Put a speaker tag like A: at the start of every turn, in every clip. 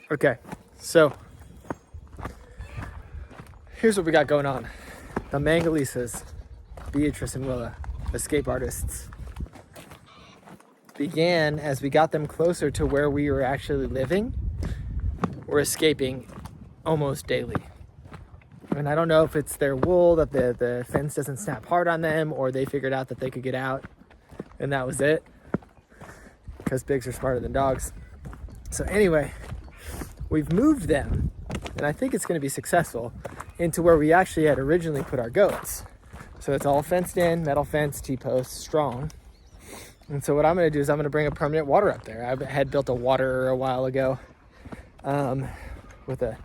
A: Okay, so here's what we got going on. The Mangalisas, Beatrice and Willa, escape artists, began as we got them closer to where we were actually living. We're escaping almost daily. And I don't know if it's their wool, that the fence doesn't snap hard on them, or they figured out that they could get out and that was it, because pigs are smarter than dogs. So anyway, we've moved them, and I think it's going to be successful, into where we actually had originally put our goats. So it's all fenced in, metal fence, T-posts, strong. And so what I'm going to do is I'm going to bring a permanent water up there. I had built a waterer a while ago with a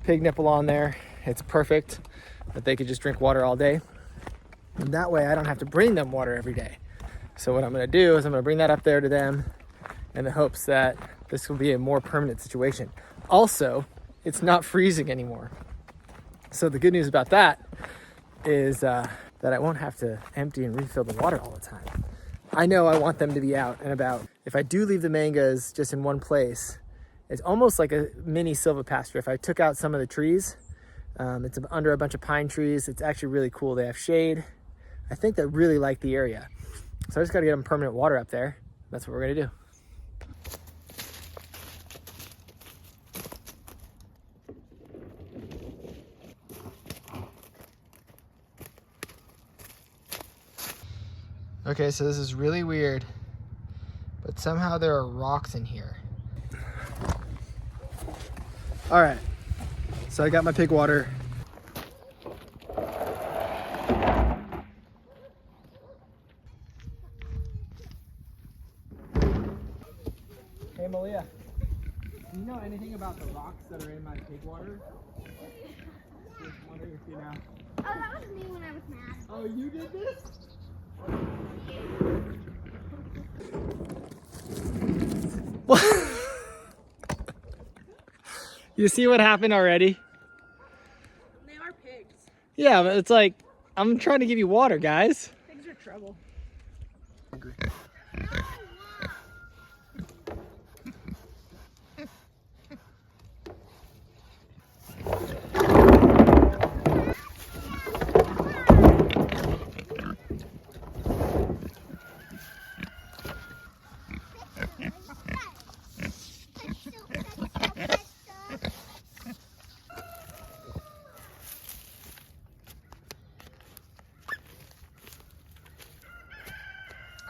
A: pig nipple on there. It's perfect that they could just drink water all day. And that way I don't have to bring them water every day. So what I'm going to do is I'm going to bring that up there to them in the hopes that this will be a more permanent situation. Also, it's not freezing anymore. So the good news about that is that I won't have to empty and refill the water all the time. I know I want them to be out and about. If I do leave the mangoes just in one place, it's almost like a mini silvopasture. If I took out some of the trees, it's under a bunch of pine trees. It's actually really cool. They have shade. I think they really like the area. So I just got to get them permanent water up there. That's what we're going to do. Okay, so this is really weird, but somehow there are rocks in here. All right, so I got my pig water. Hey Malia, do you know anything about the rocks that are in my pig water? Just wondering if you know.
B: Oh, that was me when I was mad.
A: Oh, you did this? What? You see what happened already?
C: They are pigs.
A: Yeah, but it's like, I'm trying to give you water, guys.
C: Pigs are trouble.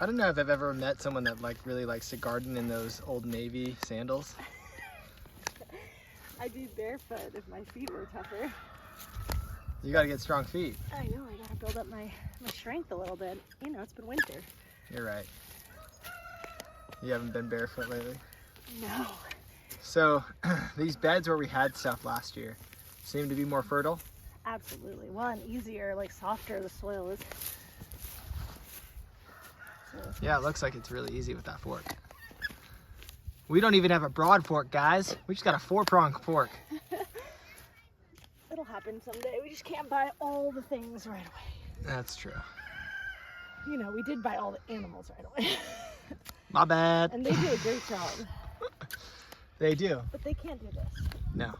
A: I don't know if I've ever met someone that really likes to garden in those Old Navy sandals.
C: I'd be barefoot if my feet were tougher.
A: You gotta get strong feet.
C: I know, I gotta build up my strength a little bit. You know, it's been winter.
A: You're right. You haven't been barefoot lately?
C: No.
A: So, these beds where we had stuff last year seem to be more fertile?
C: Absolutely. Well, and easier, like softer the soil is.
A: Yeah, it looks like it's really easy with that fork. We don't even have a broad fork, guys. We just got a 4-prong fork.
C: It'll happen someday. We just can't buy all the things right away.
A: That's true.
C: You know, we did buy all the animals right away.
A: My bad.
C: And they do a great job.
A: They do.
C: But they can't do this.
A: No.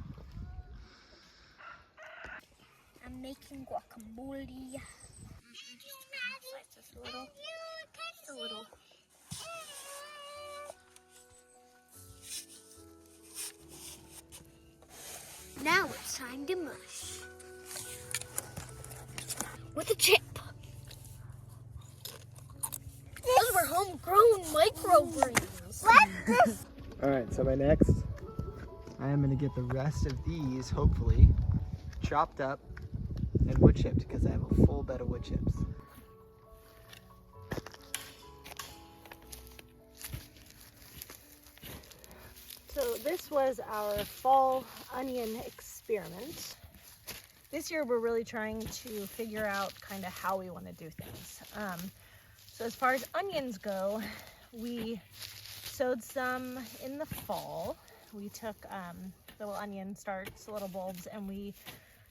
B: I'm making guacamole. Just a little. Now it's time to mush. With a chip. Those were homegrown microgreens.
A: Alright, so my next, I am going to get the rest of these, hopefully, chopped up and wood chipped, because I have a full bed of wood chips.
C: So this was our fall onion experiment. This year we're really trying to figure out kind of how we want to do things. So as far as onions go, we sowed some in the fall. We took little onion starts, little bulbs, and we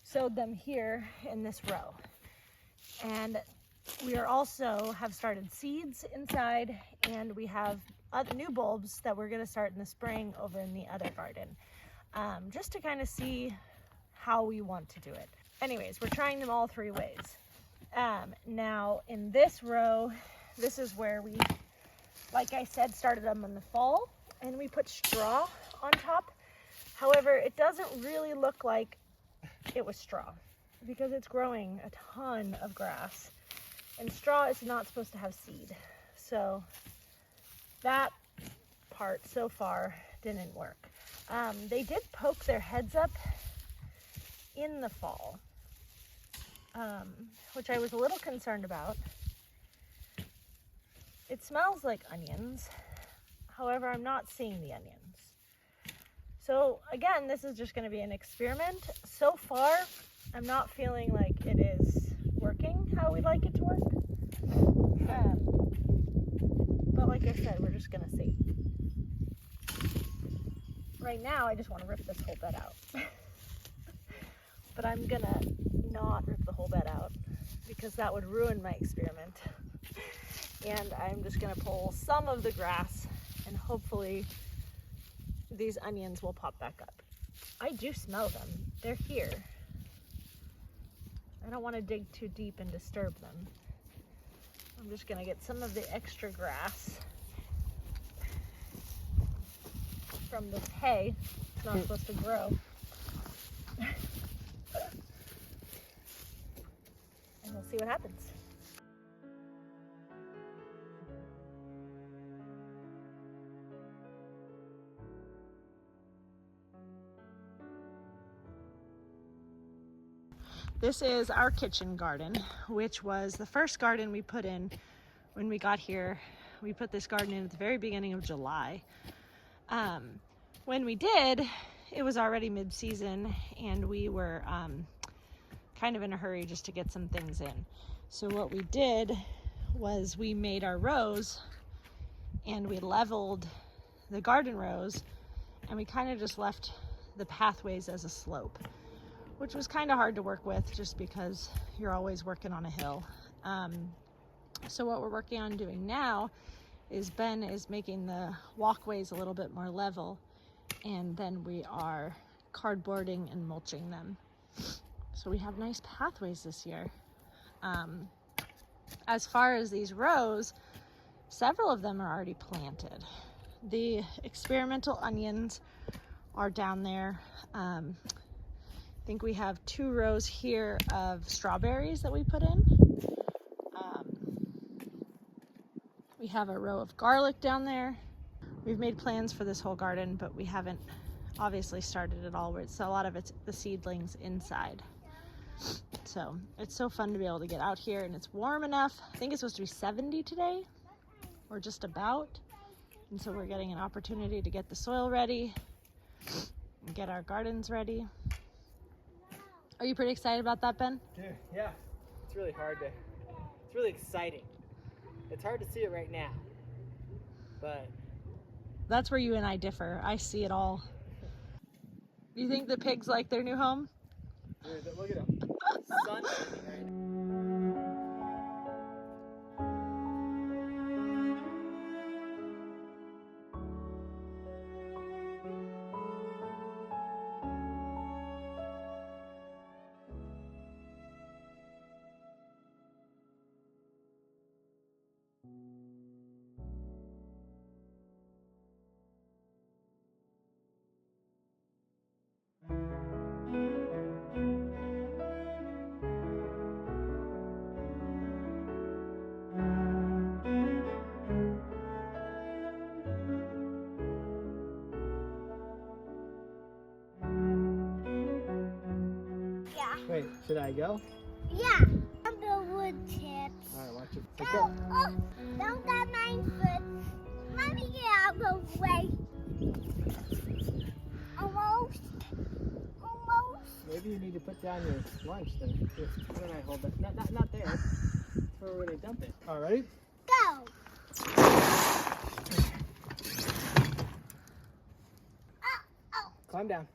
C: sowed them here in this row. And we are also have started seeds inside, and we have other new bulbs that we're going to start in the spring over in the other garden. just to kind of see how we want to do it. Anyways, we're trying them all 3 ways. Now in this row, this is where we, like I said, started them in the fall, and we put straw on top. However, it doesn't really look like it was straw because it's growing a ton of grass, and straw is not supposed to have seed. So that part so far didn't work. They did poke their heads up in the fall, which I was a little concerned about. It smells like onions. However, I'm not seeing the onions. So again, this is just going to be an experiment. So far, I'm not feeling like it is working how we'd like it to work. But like I said, we're just going to see. Right now, I just want to rip this whole bed out. But I'm going to not rip the whole bed out because that would ruin my experiment. And I'm just going to pull some of the grass, and hopefully these onions will pop back up. I do smell them. They're here. I don't want to dig too deep and disturb them. I'm just going to get some of the extra grass from this hay. It's not supposed to grow. And we'll see what happens. This is our kitchen garden, which was the first garden we put in when we got here. We put this garden in at the very beginning of July. When we did, it was already mid-season, and we were kind of in a hurry just to get some things in. So what we did was we made our rows, and we leveled the garden rows, and we kind of just left the pathways as a slope, which was kind of hard to work with just because you're always working on a hill. So what we're working on doing now is Ben is making the walkways a little bit more level, and then we are cardboarding and mulching them. So we have nice pathways this year. As far as these rows, several of them are already planted. The experimental onions are down there. I think we have 2 rows here of strawberries that we put in. We have a row of garlic down there. We've made plans for this whole garden, but we haven't obviously started it all. So a lot of it's the seedlings inside. So it's so fun to be able to get out here, and it's warm enough. I think it's supposed to be 70 today, or just about. And so we're getting an opportunity to get the soil ready and get our gardens ready. Are you pretty excited about that, Ben?
A: Yeah, it's really hard to, it's really exciting. It's hard to see it right now, but
C: that's where you and I differ. I see it all. Do you think the pigs like their new home?
A: Dude, look at them. Sun shining right now. Wait, should I go?
B: Yeah. The wood chips.
A: All right, watch it.
B: Go.
A: Go.
B: Oh, don't get my foot. Let me get out of the way. Almost.
A: Maybe you need to put down your lunch then. Here, why don't I hold that? Not there. That's where they dump it. All right.
B: Go.
A: Climb down.